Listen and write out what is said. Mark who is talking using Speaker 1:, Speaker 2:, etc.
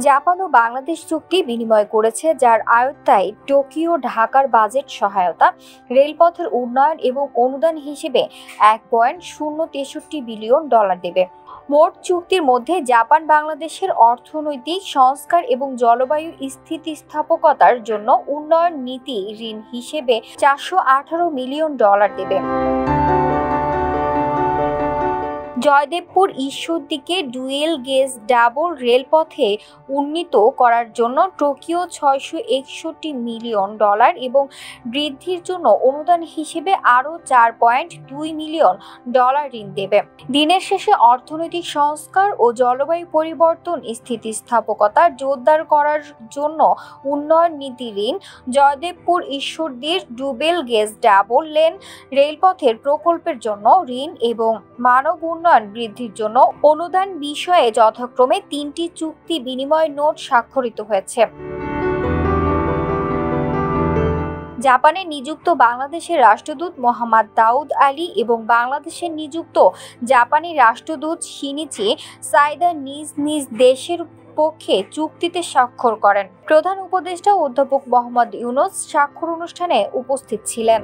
Speaker 1: Japan ও বাংলাদেশ চুক্তি বিনিময় করেছে, যার আওতায় টোকিও ঢাকার বাজেট সহায়তা, রেলপথের উন্নয়ন এবং অনুদান হিসেবে $1.063 বিলিয়ন দেবে। মোট চুক্তির মধ্যে জাপান বাংলাদেশের অর্থনৈতিক সংস্কার এবং জলবায়ু স্থিতিস্থাপকতার জন্য উন্নয়ন নীতি ঋণ হিসেবে $418 মিলিয়ন দেবে। জয়দেবপুর ঈশ্বরদীকে ডুয়েল গেজ ডাবল রেলপথে উন্নীত করার জন্য টোকিও $661 মিলিয়ন এবং বৃদ্ধির জন্য অনুদান হিসেবে আরও $4.2 মিলিয়ন ঋণ দেবে। দিনের শেষে অর্থনৈতিক সংস্কার ও জলবায়ু পরিবর্তন স্থিতিস্থাপকতা জোরদার করার জন্য উন্নয়ন নীতি ঋণ, জয়দেবপুর ঈশ্বরদীর ডুবেল গেজ ডাবল লেন রেলপথের প্রকল্পের জন্য ঋণ এবং মানব উন্নয়ন বৃদ্ধির জন্য অনুদান বিষয়ে যথাক্রমে 3টি চুক্তি বিনিময় নোট স্বাক্ষরিত হয়েছে। জাপানে নিযুক্ত বাংলাদেশের রাষ্ট্রদূত মোহাম্মদ দাউদ আলী এবং বাংলাদেশে নিযুক্ত জাপানি রাষ্ট্রদূত শিনিচি সাইদা নিজ নিজ দেশের পক্ষে চুক্তিতে স্বাক্ষর করেন। প্রধান উপদেষ্টা অধ্যাপক মোহাম্মদ ইউনূস স্বাক্ষর অনুষ্ঠানে উপস্থিত ছিলেন।